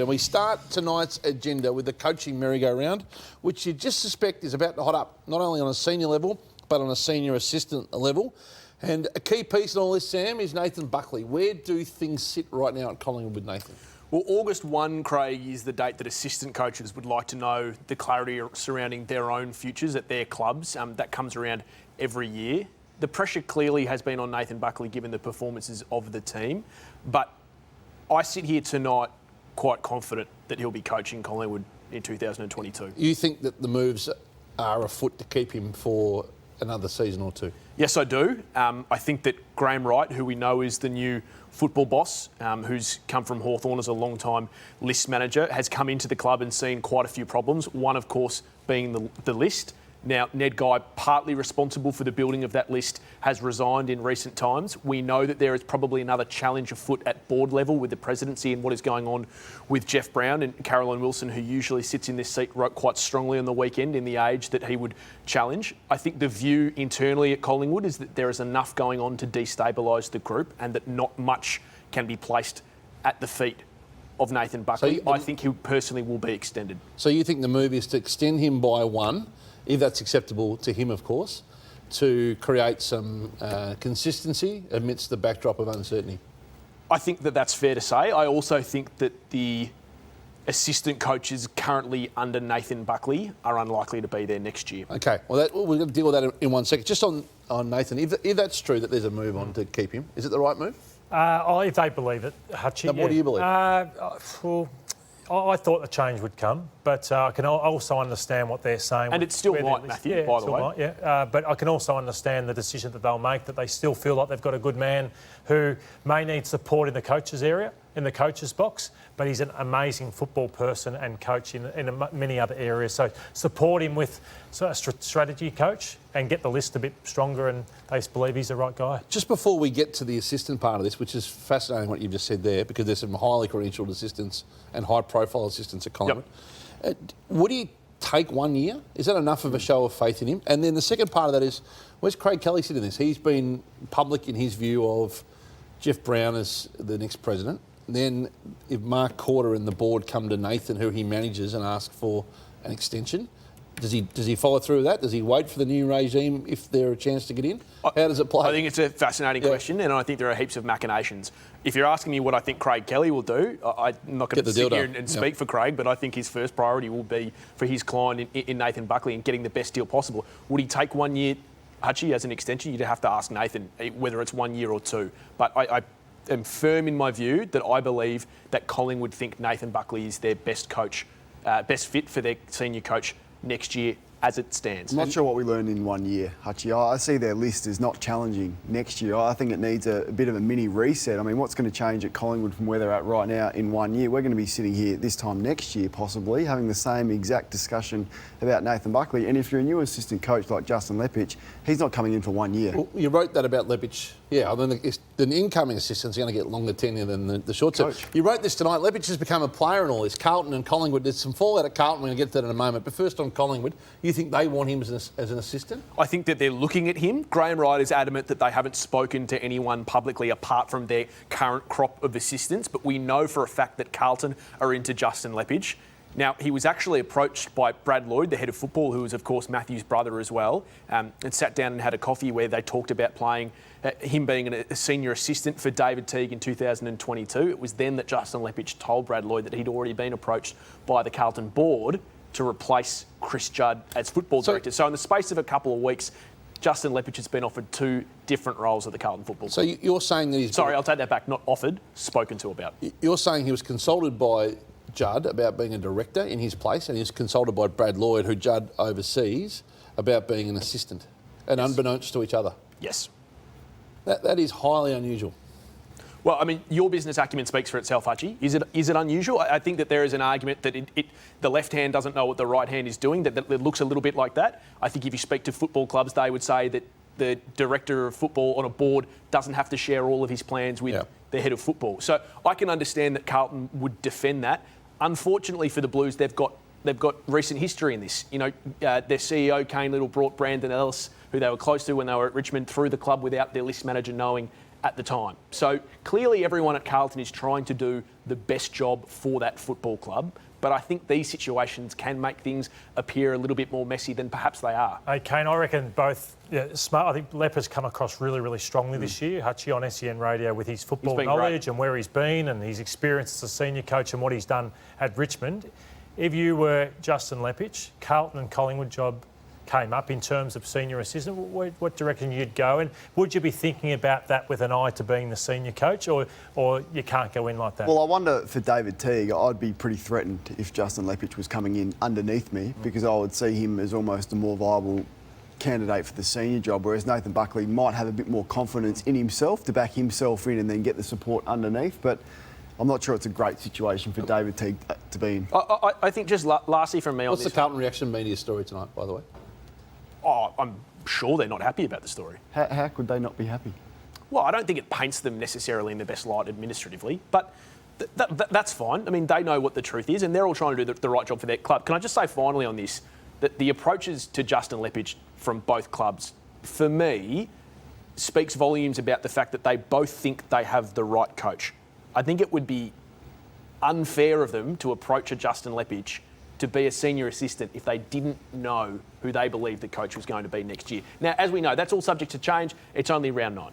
And we start tonight's agenda with the coaching merry-go-round, which you just suspect is about to hot up, not only on a senior level, but on a senior assistant level. And a key piece in all this, Sam, is Nathan Buckley. Where do things sit right now at Collingwood with Nathan? Well, August 1, Craig, is the date that assistant coaches would like to know the clarity surrounding their own futures at their clubs. That comes around every year. The pressure clearly has been on Nathan Buckley given the performances of the team. But I sit here tonight quite confident that he'll be coaching Collingwood in 2022. You think that the moves are afoot to keep him for another season or two? Yes, I do. I think that Graham Wright, who we know is the new football boss, who's come from Hawthorn as a long-time list manager, has come into the club and seen quite a few problems. One, of course, being the list. Now, Ned Guy, partly responsible for the building of that list, has resigned in recent times. We know that there is probably another challenge afoot at board level with the presidency and what is going on with Jeff Brown. And Caroline Wilson, who usually sits in this seat, wrote quite strongly on the weekend in The Age that he would challenge. I think the view internally at Collingwood is that there is enough going on to destabilise the group and that not much can be placed at the feet of Nathan Buckley. I think he personally will be extended. So you think the move is to extend him by one, if that's acceptable to him, of course, to create some consistency amidst the backdrop of uncertainty? I think that that's fair to say. I also think that the assistant coaches currently under Nathan Buckley are unlikely to be there next year. OK, well, we're going to deal with that in 1 second. Just on Nathan, if that's true that there's a move on to keep him, is it the right move? If they believe it, Hutchie. What do you believe? I thought the change would come, but I can also understand what they're saying. And it still might, Matthew, by the way. But I can also understand the decision that they'll make, that they still feel like they've got a good man who may need support in the coaches area, in the coaches box, but he's an amazing football person and coach in many other areas. So support him with a strategy coach and get the list a bit stronger, and they believe he's the right guy. Just before we get to the assistant part of this, which is fascinating what you've just said there, because there's some highly credentialed assistants and high-profile assistants at Collingwood. Yep. Would he take 1 year? Is that enough of a show of faith in him? And then the second part of that is, where's Craig Kelly sit in this? He's been public in his view of Jeff Brown as the next president. Then if Mark Corder and the board come to Nathan, who he manages, and ask for an extension, does he follow through with that? Does he wait for the new regime if there's a chance to get in? How does it play? I think it's a fascinating question, and I think there are heaps of machinations. If you're asking me what I think Craig Kelly will do, I'm not going to sit here and speak for Craig, but I think his first priority will be for his client in Nathan Buckley and getting the best deal possible. Would he take 1 year, Hutchie, as an extension? You'd have to ask Nathan whether it's 1 year or two. But I am firm in my view that I believe that Collingwood think Nathan Buckley is their best coach, best fit for their senior coach next year as it stands. I'm not sure what we learned in 1 year, Hutchie. I see their list as not challenging next year. I think it needs a bit of a mini reset. I mean, what's going to change at Collingwood from where they're at right now in 1 year? We're going to be sitting here this time next year, possibly, having the same exact discussion about Nathan Buckley. And if you're a new assistant coach like Justin Lepich, he's not coming in for 1 year. Well, you wrote that about Lepich. Yeah, I mean, the incoming assistant's going to get longer tenure than the short term. You wrote this tonight. Lepich has become a player in all this. Carlton and Collingwood, there's some fallout at Carlton. We're going to get to that in a moment. But first on Collingwood, you think they want him as an assistant? I think that they're looking at him. Graham Wright is adamant that they haven't spoken to anyone publicly apart from their current crop of assistants, but we know for a fact that Carlton are into Justin Lepich. Now, he was actually approached by Brad Lloyd, the head of football, who is, of course, Matthew's brother as well, and sat down and had a coffee where they talked about playing him being a senior assistant for David Teague in 2022. It was then that Justin Lepich told Brad Lloyd that he'd already been approached by the Carlton board to replace Chris Judd as football director. So in the space of a couple of weeks, Justin Lepich has been offered two different roles at the Carlton Football Club. So you're saying that he's... Sorry, I'll take that back. Not offered, spoken to about. You're saying he was consulted by Judd about being a director in his place, and he was consulted by Brad Lloyd, who Judd oversees, about being an assistant, and yes, unbeknownst to each other. Yes. That is highly unusual. Well, I mean, your business acumen speaks for itself, Hutchie. Is it unusual? I think that there is an argument that the left hand doesn't know what the right hand is doing, that it looks a little bit like that. I think if you speak to football clubs, they would say that the director of football on a board doesn't have to share all of his plans with the head of football. So I can understand that Carlton would defend that. Unfortunately for the Blues, they've got recent history in this. You know, their CEO, Kane Little, brought Brandon Ellis, who they were close to when they were at Richmond, through the club without their list manager knowing at the time. So clearly everyone at Carlton is trying to do the best job for that football club. But I think these situations can make things appear a little bit more messy than perhaps they are. Hey, Kane, I reckon both smart. I think Leper's come across really, really strongly this year. Hutchie on SEN Radio with his football knowledge and where he's been and his experience as a senior coach and what he's done at Richmond. If you were Justin Lepich, Carlton and Collingwood job came up in terms of senior assistant, what direction you'd go? And would you be thinking about that with an eye to being the senior coach, or you can't go in like that? Well, I wonder for David Teague, I'd be pretty threatened if Justin Lepich was coming in underneath me, because I would see him as almost a more viable candidate for the senior job, whereas Nathan Buckley might have a bit more confidence in himself to back himself in and then get the support underneath. But I'm not sure it's a great situation for David Teague to be in. I think just lastly from me on this... What's the Carlton reaction been to your story tonight, by the way? Oh, I'm sure they're not happy about the story. How could they not be happy? Well, I don't think it paints them necessarily in the best light administratively, but that's fine. I mean, they know what the truth is, and they're all trying to do the right job for their club. Can I just say finally on this, that the approaches to Justin Lepich from both clubs, for me, speaks volumes about the fact that they both think they have the right coach. I think it would be unfair of them to approach a Justin Lepich to be a senior assistant if they didn't know who they believed the coach was going to be next year. Now, as we know, that's all subject to change. It's only round 9.